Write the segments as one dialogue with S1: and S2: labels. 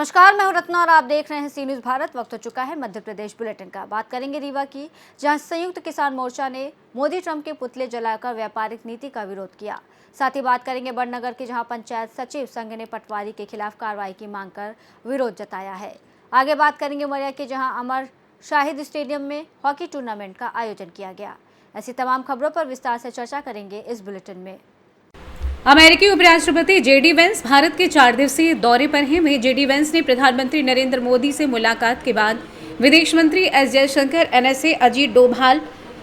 S1: नमस्कार, मैं हूं रत्ना और आप देख रहे हैं सी न्यूज़ भारत। वक्त हो चुका है मध्य प्रदेश बुलेटिन का। बात करेंगे रीवा की, जहां संयुक्त किसान मोर्चा ने मोदी ट्रंप के पुतले जलाकर व्यापारिक नीति का विरोध किया। साथ ही बात करेंगे बड़नगर की, जहां पंचायत सचिव संघ ने पटवारी के खिलाफ कार्रवाई की मांग कर विरोध जताया है। आगे बात करेंगे उमरिया के, जहाँ अमर शाहिद स्टेडियम में हॉकी टूर्नामेंट का आयोजन किया गया। ऐसी तमाम खबरों पर विस्तार से चर्चा करेंगे इस बुलेटिन में।
S2: अमेरिकी उपराष्ट्रपति जेडी वेंस भारत के 4 दिवसीय दौरे पर हैं। वहीं जेडी वेंस ने प्रधानमंत्री नरेंद्र मोदी से मुलाकात के बाद विदेश मंत्री एस जयशंकर, एनएसए अजीत डोभाल,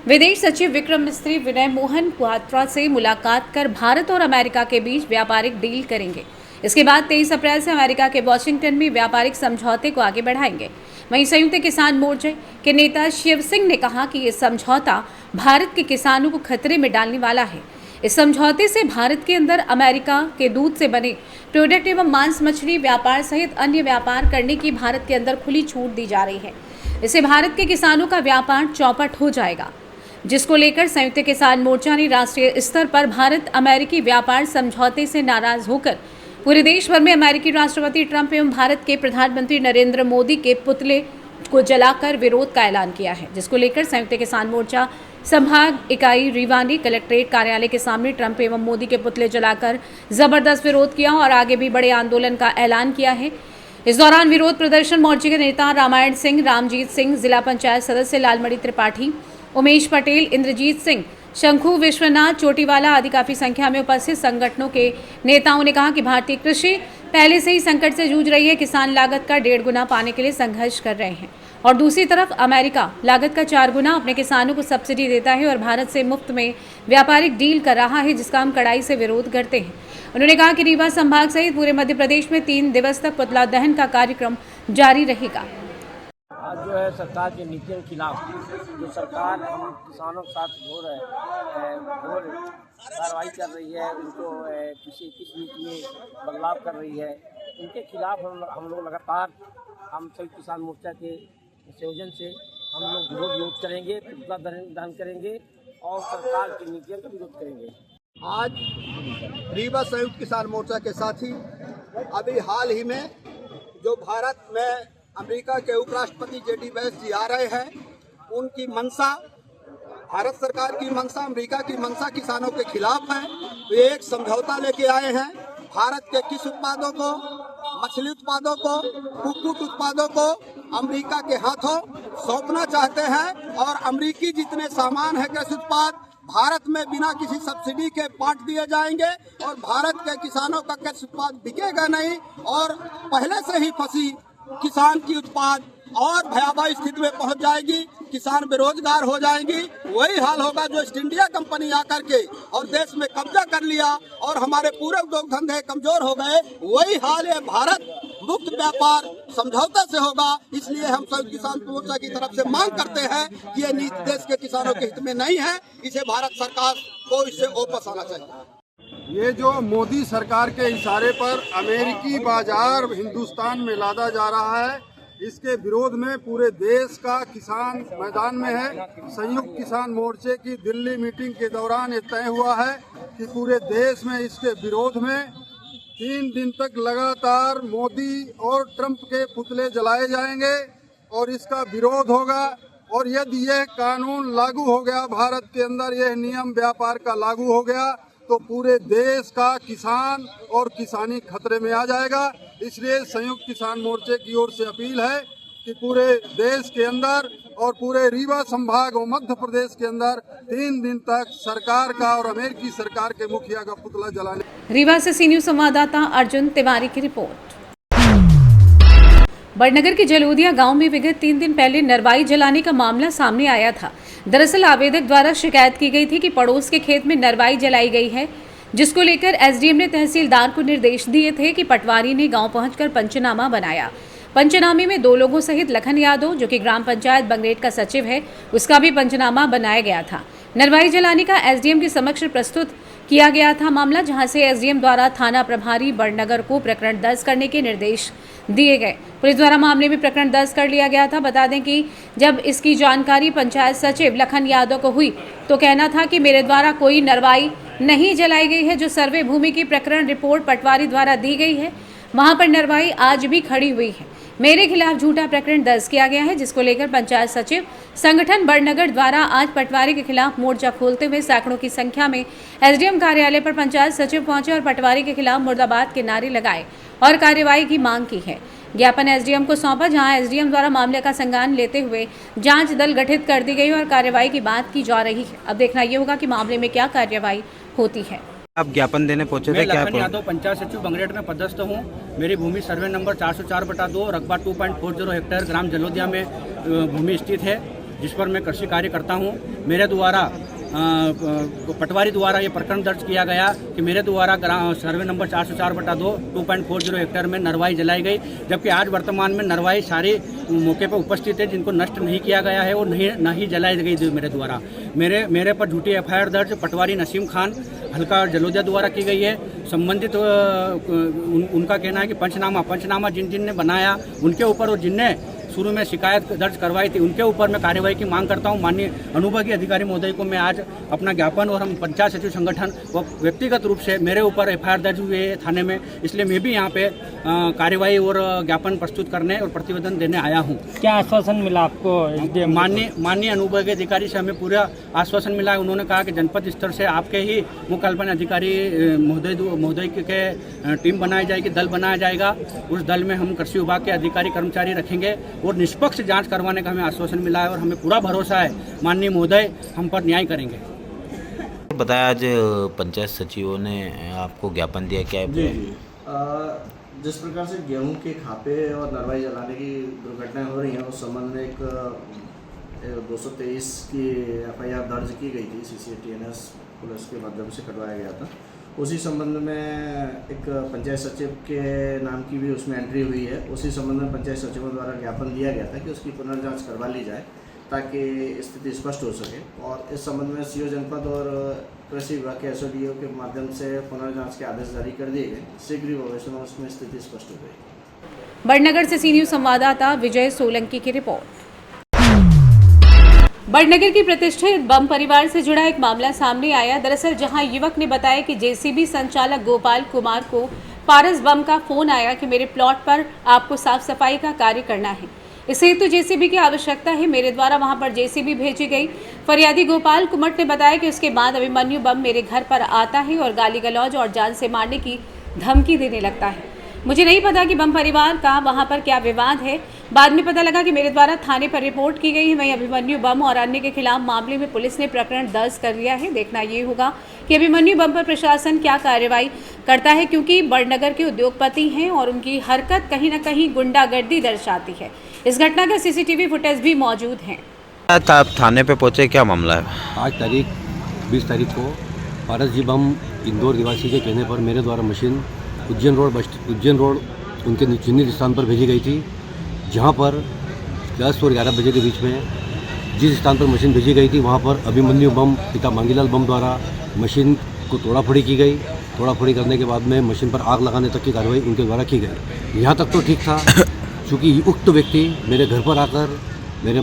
S2: विदेश सचिव विक्रम मिस्त्री, विनय मोहन क्वात्रा से मुलाकात कर भारत और अमेरिका के बीच व्यापारिक डील करेंगे। इसके बाद 23 अप्रैल से अमेरिका के वॉशिंगटन में व्यापारिक समझौते को आगे बढ़ाएंगे। वहीं संयुक्त किसान मोर्चे के नेता शिव सिंह ने कहा कि ये समझौता भारत के किसानों को खतरे में डालने वाला है। इस समझौते से भारत के अंदर अमेरिका के दूध से बने प्रोडक्ट एवं मांस मछली व्यापार सहित अन्य व्यापार करने की भारत के अंदर खुली छूट दी जा रही है। इससे भारत के किसानों का व्यापार चौपट हो जाएगा, जिसको लेकर संयुक्त किसान मोर्चा ने राष्ट्रीय स्तर पर भारत अमेरिकी व्यापार समझौते से नाराज होकर पूरे देश भर में अमेरिकी राष्ट्रपति ट्रंप एवं भारत के प्रधानमंत्री नरेंद्र मोदी के पुतले को जलाकर विरोध का ऐलान किया है, जिसको लेकर संयुक्त किसान मोर्चा संभाग इकाई रीवा ने कलेक्ट्रेट कार्यालय के सामने ट्रंप एवं मोदी के पुतले जलाकर जबरदस्त विरोध किया और आगे भी बड़े आंदोलन का ऐलान किया है। इस दौरान विरोध प्रदर्शन मोर्चे के नेता रामायण सिंह, रामजीत सिंह, जिला पंचायत सदस्य लालमणि त्रिपाठी, उमेश पटेल, इंद्रजीत सिंह, शंखु विश्वनाथ चोटीवाला आदि काफी संख्या में उपस्थित संगठनों के नेताओं ने कहा कि भारतीय कृषि पहले से ही संकट से जूझ रही है। किसान लागत का 1.5 गुना पाने के लिए संघर्ष कर रहे हैं और दूसरी तरफ अमेरिका लागत का 4 गुना अपने किसानों को सब्सिडी देता है और भारत से मुफ्त में व्यापारिक डील कर रहा है, जिसका हम कड़ाई से विरोध करते हैं। उन्होंने कहा कि रीवा संभाग सहित पूरे मध्य प्रदेश में 3 दिवस तक पुतला दहन का कार्यक्रम जारी रहेगा।
S3: आज जो है सरकार की नीतियों के खिलाफ जो सरकार हम किसानों के साथ घोर कार्रवाई कर रही है, उनको किस नीति में बदलाव कर रही है, उनके खिलाफ हम लोग लगातार हम संयुक्त किसान मोर्चा के संयोजन से हम लोग विरोध करेंगे, पुतला दहन करेंगे और सरकार की नीतियों का विरोध करेंगे।
S4: आज रीवा संयुक्त किसान मोर्चा के साथी अभी हाल ही में जो भारत में अमेरिका के उपराष्ट्रपति जेडी वेंस जी आ रहे हैं, उनकी मंशा, भारत सरकार की मंशा, अमेरिका की मंशा किसानों के खिलाफ है। वे एक समझौता लेके आए हैं। भारत के किस उत्पादों को, मछली उत्पादों को, कुक्कुट उत्पादों को अमेरिका के हाथों सौंपना चाहते हैं और अमेरिकी जितने सामान है कृषि उत्पाद भारत में बिना किसी सब्सिडी के बांट दिए जाएंगे और भारत के किसानों का कृषि उत्पाद बिकेगा नहीं और पहले से ही फंसी किसान की उत्पाद और भयावह स्थिति में पहुंच जाएगी। किसान बेरोजगार हो जाएंगी। वही हाल होगा जो ईस्ट इंडिया कंपनी आकर के और देश में कब्जा कर लिया और हमारे पूरे उद्योग धंधे कमजोर हो गए। वही हाल है भारत मुक्त व्यापार समझौता से होगा। इसलिए हम संयुक्त किसान मोर्चा की तरफ से मांग करते हैं कि ये नीति देश के किसानों के हित में नहीं है। इसे भारत सरकार को इससे वापस आना चाहिए।
S5: ये जो मोदी सरकार के इशारे पर अमेरिकी बाजार हिंदुस्तान में लादा जा रहा है, इसके विरोध में पूरे देश का किसान मैदान में है। संयुक्त किसान मोर्चे की दिल्ली मीटिंग के दौरान ये तय हुआ है कि पूरे देश में इसके विरोध में 3 दिन तक लगातार मोदी और ट्रंप के पुतले जलाए जाएंगे और इसका विरोध होगा। और यदि यह कानून लागू हो गया, भारत के अंदर यह नियम व्यापार का लागू हो गया, तो पूरे देश का किसान और किसानी खतरे में आ जाएगा। इसलिए संयुक्त किसान मोर्चे की ओर से अपील है कि पूरे देश के अंदर और पूरे रीवा संभाग और मध्य प्रदेश के अंदर 3 दिन तक सरकार का और अमेरिकी सरकार के मुखिया का पुतला जलाने।
S2: रीवा से सी न्यूज़ संवाददाता अर्जुन तिवारी की रिपोर्ट। बड़नगर के जलोदिया गांव में विगत 3 दिन पहले नरवाई जलाने का मामला सामने आया था। दरअसल आवेदक द्वारा शिकायत की गई थी कि पड़ोस के खेत में नरवाई जलाई गई है, जिसको लेकर एसडीएम ने तहसीलदार को निर्देश दिए थे कि पटवारी ने गांव पहुंचकर पंचनामा बनाया। पंचनामे में 2 लोगों सहित लखन यादव, जो कि ग्राम पंचायत बंगरेट का सचिव है, उसका भी पंचनामा बनाया गया था। नरवाई जलाने का एसडीएम के समक्ष प्रस्तुत किया गया था मामला, जहां से एसडीएम द्वारा थाना प्रभारी बड़नगर को प्रकरण दर्ज करने के निर्देश दिए गए। पुलिस द्वारा मामले में प्रकरण दर्ज कर लिया गया था। बता दें कि जब इसकी जानकारी पंचायत सचिव लखन यादव को हुई तो कहना था कि मेरे द्वारा कोई नरवाई नहीं जलाई गई है। जो सर्वे भूमि की प्रकरण रिपोर्ट पटवारी द्वारा दी गई है, वहां पर नरवाई आज भी खड़ी हुई है। मेरे खिलाफ झूठा प्रकरण दर्ज किया गया है, जिसको लेकर पंचायत सचिव संगठन बड़नगर द्वारा आज पटवारी के खिलाफ मोर्चा खोलते हुए सैकड़ों की संख्या में एसडीएम कार्यालय पर पंचायत सचिव पहुंचे और पटवारी के खिलाफ मुर्दाबाद के नारे लगाए और कार्रवाई की मांग की है। ज्ञापन एसडीएम को सौंपा, जहां एसडीएम द्वारा मामले का संज्ञान लेते हुए जांच दल गठित कर दी गई और कार्रवाई की बात की जा रही है। अब देखना ये होगा कि मामले में क्या कार्रवाई होती है।
S6: आप ज्ञापन देने पहुंचे थे, क्या
S3: लखन यादव पंचायत सचिव बंगरेट में पदस्थ हूँ। मेरी भूमि सर्वे नंबर 404/2 रकबा 2.40 हेक्टेयर ग्राम जलोदिया में भूमि स्थित है, जिस पर मैं कृषि कार्य करता हूँ। मेरे द्वारा पटवारी द्वारा ये प्रकरण दर्ज किया गया कि मेरे द्वारा सर्वे नंबर 404/2 2.40 हेक्टेयर में नरवाई जलाई गई, जबकि आज वर्तमान में नरवाई सारी मौके पर उपस्थित है, जिनको नष्ट नहीं किया गया है और न ही जलाई गई थी मेरे द्वारा। मेरे पर झूठी एफआईआर दर्ज पटवारी नसीम खान हल्का जलोदिया द्वारा की गई है। संबंधित उनका कहना है कि पंचनामा जिन ने बनाया उनके ऊपर और जिनने शुरू में शिकायत दर्ज करवाई थी उनके ऊपर मैं कार्रवाई की मांग करता हूं। माननीय अनुभागीय अधिकारी महोदय को मैं आज अपना ज्ञापन और हम पंचायत सचिव संगठन व व्यक्तिगत रूप से मेरे ऊपर एफआईआर दर्ज हुई है थाने में, इसलिए मैं भी यहां पे कार्रवाई और ज्ञापन प्रस्तुत करने और प्रतिवेदन देने आया हूं।
S7: क्या आश्वासन मिला आपको?
S3: माननीय अनुभागीय अधिकारी से हमें पूरा आश्वासन मिला है। उन्होंने कहा कि जनपद स्तर से आपके ही मुख्य कल्पना अधिकारी महोदय के टीम बनाई जाएगी, दल बनाया जाएगा। उस दल में हम कृषि विभाग के अधिकारी कर्मचारी रखेंगे और निष्पक्ष जांच करवाने का हमें आश्वासन मिला है और हमें पूरा भरोसा है माननीय महोदय हम पर न्याय करेंगे।
S6: बताया आज पंचायत सचिवों ने आपको ज्ञापन दिया, क्या है?
S8: जी जिस प्रकार से गेहूं के खापे और नरवाई जलाने की दुर्घटनाएं हो रही हैं, उस संबंध में एक 223 की एफआईआर दर्ज की गई थी, CCTNS पुलिस के माध्यम से करवाया गया था। उसी संबंध में एक पंचायत सचिव के नाम की भी उसमें एंट्री हुई है। उसी संबंध में पंचायत सचिवों द्वारा ज्ञापन दिया गया था कि उसकी पुनर्जांच करवा ली जाए ताकि स्थिति स्पष्ट हो सके, और इस संबंध में सीओ जनपद और कृषि विभाग के SODO के माध्यम से पुनर्जांच के आदेश जारी कर दिए गए। शीघ्र ही भविष्य में उसमें स्थिति स्पष्ट हो गई।
S2: बड़नगर से सी न्यूज संवाददाता विजय सोलंकी की रिपोर्ट। बड़नगर की प्रतिष्ठित बम परिवार से जुड़ा एक मामला सामने आया। दरअसल जहां युवक ने बताया कि जेसीबी संचालक गोपाल कुमार को पारस बम का फोन आया कि मेरे प्लॉट पर आपको साफ सफाई का कार्य करना है, इस हेतु जेसीबी की आवश्यकता है। मेरे द्वारा वहां पर जेसीबी भेजी गई। फरियादी गोपाल कुमट ने बताया कि उसके बाद अभिमन्यु बम मेरे घर पर आता है और गाली गलौज और जान से मारने की धमकी देने लगता है। मुझे नहीं पता कि बम परिवार का वहां पर क्या विवाद है। बाद में पता लगा कि मेरे द्वारा थाने पर रिपोर्ट की गई है। वहीं अभिमन्यु बम और अन्य के खिलाफ मामले में पुलिस ने प्रकरण दर्ज कर लिया है। देखना ये होगा कि अभिमन्यु बम पर प्रशासन क्या कार्रवाई करता है, क्योंकि बड़नगर के उद्योगपति हैं और उनकी हरकत कहीं न कहीं गुंडागर्दी दर्शाती है। इस घटना का CCTV फुटेज भी मौजूद है।
S6: आप थाने पे पहुंचे, क्या मामला है?
S9: आज तारीख 20 तारीख को पारस जी बम इंदौर निवासी के कहने पर मेरे द्वारा मशीन उज्जैन रोड उनके चिन्हित स्थान पर भेजी गई थी, जहां पर 10 और 11 बजे के बीच में जिस स्थान पर मशीन भेजी गई थी वहां पर अभिमन्यु बम पिता मांगीलाल बम द्वारा मशीन को तोड़ाफोड़ी की गई। तोड़ाफोड़ी करने के बाद में मशीन पर आग लगाने तक की कार्रवाई उनके द्वारा की गई। यहाँ तक तो ठीक था, चूँकि उक्त व्यक्ति मेरे घर पर आकर मेरे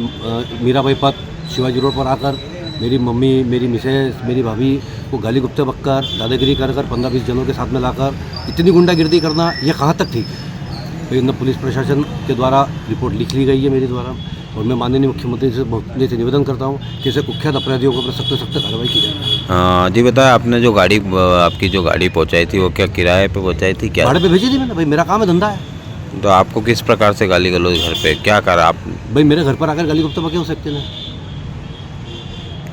S9: मीराबाई पथ शिवाजी रोड पर आकर मेरी मम्मी, मेरी मिसेस, मेरी भाभी को गाली गुप्ते बककर दादागिरी कर 15-20 जनों के साथ में लाकर इतनी गुंडागिर्दी करना, ये कहाँ तक ठीक है? तो इन पुलिस प्रशासन के द्वारा रिपोर्ट लिख ली गई है मेरे द्वारा, और मैं माननीय मुख्यमंत्री से निवेदन करता हूँ कि ऐसे कुख्यात अपराधियों के ऊपर सख्त सख्त कार्रवाई की जाए।
S6: जी बताया, आपने जो गाड़ी आपकी जो गाड़ी पहुँचाई थी वो क्या किराए पे पहुँचाई थी, क्या
S9: भाड़े पे भेजी थी मैंने? भाई मेरा काम है, धंधा है।
S6: तो आपको किस प्रकार से गाली गलौज घर पे क्या करा? आप
S9: भाई मेरे घर पर आकर गाली गुप्ता बके हो सकते हैं?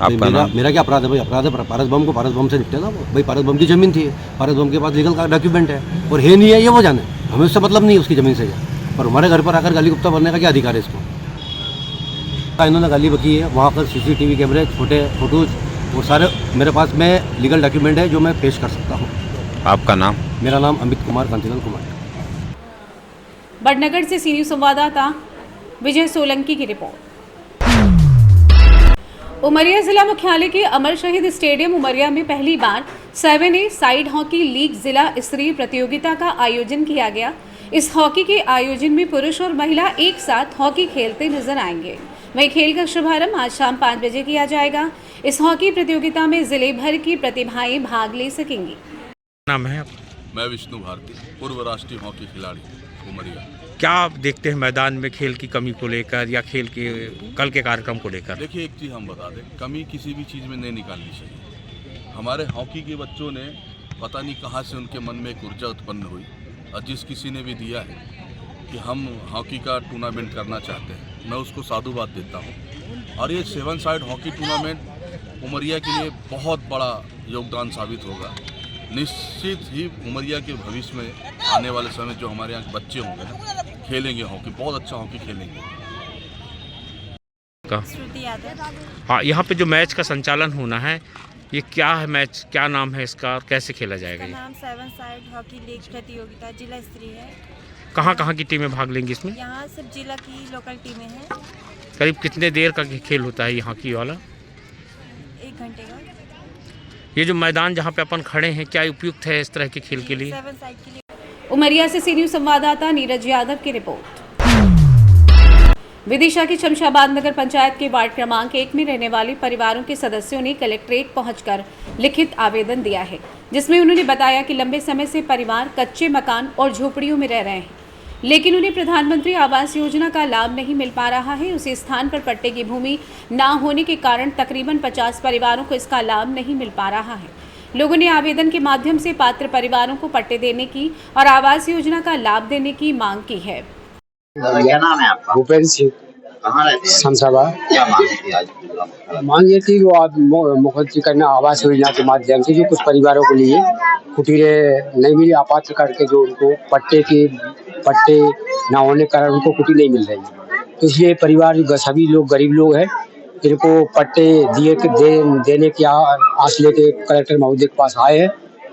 S6: आपका नाम?
S9: मेरा क्या अपराध है भाई? अपराध है पारस बम को पारस बम से निपटेगा वो। भाई पारस बम की ज़मीन थी, पारस बम के पास लीगल का डॉक्यूमेंट है, और है नहीं है ये वो जाने, हमें उससे मतलब नहीं है उसकी ज़मीन से क्या। पर हमारे घर पर आकर गाली गुप्ता बनने का क्या अधिकार है इसको? इन्होंने गाली बकी है, वहाँ पर CCTV कैमरे फोटोज वो सारे मेरे पास में लीगल डॉक्यूमेंट है जो मैं पेश कर सकता हूँ।
S6: आपका नाम?
S9: मेरा नाम अमित कुमार कांतिलाल कुमार।
S2: बड़नगर से सी न्यूज संवाददाता विजय सोलंकी की रिपोर्ट। उमरिया जिला मुख्यालय के अमर शहीद स्टेडियम उमरिया में पहली बार 7A साइड हॉकी लीग जिला स्तरीय प्रतियोगिता का आयोजन किया गया। इस हॉकी के आयोजन में पुरुष और महिला एक साथ हॉकी खेलते नजर आएंगे। वहीं खेल का शुभारंभ आज शाम 5 बजे किया जाएगा। इस हॉकी प्रतियोगिता में जिले भर की प्रतिभाएं भाग ले सकेंगी।
S6: नाम है?
S7: मैं विष्णु भारती, पूर्व राष्ट्रीय हॉकी खिलाड़ी उमरिया।
S10: क्या आप देखते हैं मैदान में खेल की कमी को लेकर या खेल के कल के कार्यक्रम को लेकर?
S7: देखिए, एक चीज़ हम बता दें, कमी किसी भी चीज़ में नहीं निकालनी चाहिए। हमारे हॉकी के बच्चों ने पता नहीं कहाँ से उनके मन में एक ऊर्जा उत्पन्न हुई, और जिस किसी ने भी दिया है कि हम हॉकी का टूर्नामेंट करना चाहते हैं, मैं उसको साधुवाद देता हूँ। और ये 7 साइड हॉकी टूर्नामेंट उमरिया के लिए बहुत बड़ा योगदान साबित होगा। निश्चित ही उमरिया के भविष्य में आने वाले समय जो हमारे यहाँ के बच्चे होंगे ना, खेलेंगे हॉकी, बहुत अच्छा हॉकी खेलेंगे।
S11: श्रुति यादव।
S10: हाँ, यहाँ पे जो मैच का संचालन होना है, ये क्या है मैच, क्या नाम है इसका और कैसे खेला जाएगा? ये
S11: नाम 7 साइड हॉकी लीग प्रतियोगिता जिला स्तरीय है।
S10: कहाँ की टीमें भाग लेंगी इसमें?
S11: यहाँ सब जिला की लोकल टीमें हैं।
S10: करीब कितने देर का खेल होता है ये हॉकी वाला?
S11: 1 घंटे का।
S10: ये जो मैदान जहाँ पे अपन खड़े हैं, क्या उपयुक्त है इस तरह के खेल के लिए?
S11: 7 साइड के लिए।
S2: उमरिया से सी न्यूज़ संवाददाता नीरज यादव की रिपोर्ट। विदिशा की शमशाबाद नगर पंचायत के वार्ड क्रमांक 1 में रहने वाले परिवारों के सदस्यों ने कलेक्ट्रेट पहुंचकर लिखित आवेदन दिया है, जिसमें उन्होंने बताया कि लंबे समय से परिवार कच्चे मकान और झोपड़ियों में रह रहे हैं, लेकिन उन्हें प्रधानमंत्री आवास योजना का लाभ नहीं मिल पा रहा है। उसी स्थान पर पट्टे की भूमि न होने के कारण तकरीबन 50 परिवारों को इसका लाभ नहीं मिल पा रहा है। लोगों ने आवेदन के माध्यम से पात्र परिवारों को पट्टे देने की और आवास योजना का लाभ देने की मांग की है।
S12: क्या नाम है आपका?
S13: भूपेंद्र सिंह।
S12: कहाँ रहते हैं?
S13: शमशाबाद।
S12: क्या मांग थी आज?
S13: मांग ये थी कि वो मुख्यमंत्री कन्या आवास योजना के माध्यम से जो कुछ परिवारों के लिए कुटीरे नहीं मिली, अपात्र करके जो उनको पट्टे न होने के कारण उनको कुटी नहीं मिल रही, तो इसलिए परिवार जो सभी लोग गरीब लोग हैं, इनको पट्टे देने की आस लेके कलेक्टर महोदय के पास आए हैं।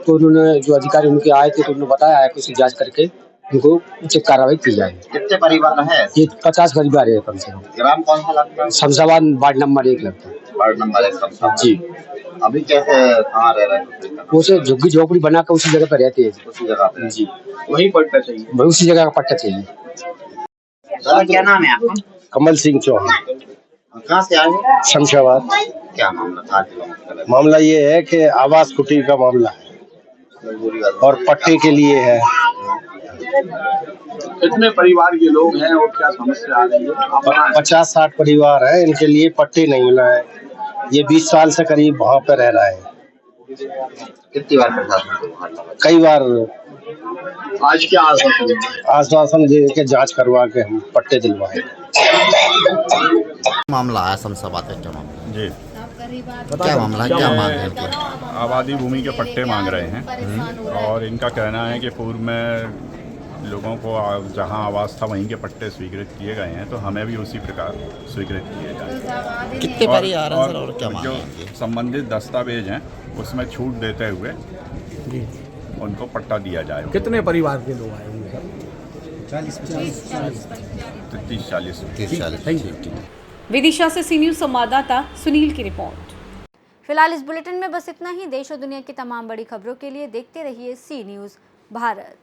S13: तो उन्होंने जो अधिकारी उनके आए थे तो उन्होंने बताया है कि उसे जाँच करके उनको उचित कार्रवाई की जाएगी।
S12: कितने परिवार है?
S13: ये 50 परिवार है कम से कम।
S12: ग्राम कौन सा लगता है?
S13: शमशाबाद वार्ड नंबर 1 लगता है।
S12: Ward number 1 Shamshabad.
S13: जी।
S12: अभी कैसे कहाँ रह रहे हैं?
S13: उसे झुग्गी झोपड़ी बना कर उसी जगह पर रहते हैं।
S12: उसी जगह पे?
S13: जी।
S12: वही पट्टा चाहिए?
S13: उसी जगह का पट्टा चाहिए।
S12: क्या नाम है आपका?
S13: कमल सिंह चौहान।
S12: कहाँ से आए?
S13: शमशाबाद।
S12: क्या मामला था?
S13: मामला ये है कि आवास कुटीर का मामला है और पट्टे के लिए है।
S5: कितने परिवार के लोग हैं और क्या समस्या आ रही है?
S13: 50-60 परिवार है, इनके लिए पट्टे नहीं मिला है। ये 20 साल से करीब वहाँ पे रह रहा है।
S12: कितनी बार प्रशासन?
S13: कई बार।
S5: आज क्या
S13: आश्वासन दे के जांच करवा के हम पट्टे दिलवाए।
S12: मामला आया शमशाबाद का? क्या मामला?
S14: जी,
S12: क्या मामला है? क्या मांग है?
S14: आबादी भूमि के पट्टे मांग रहे हैं और इनका कहना है कि पूर्व में लोगों को जहां आवास था वहीं के पट्टे स्वीकृत किए गए हैं, तो हमें भी उसी प्रकार स्वीकृत किए जाए।
S12: कितने परिवार हैं सर और क्या मांग
S14: जो
S12: है?
S14: संबंधित दस्तावेज हैं उसमें छूट देते हुए उनको पट्टा दिया जाए।
S3: कितने परिवार के लोग आए होंगे?
S14: 30-40।
S2: विदिशा से सी न्यूज़ संवाददाता सुनील की रिपोर्ट।
S1: फिलहाल इस बुलेटिन में बस इतना ही। देश और दुनिया की तमाम बड़ी खबरों के लिए देखते रहिए सी न्यूज़ भारत।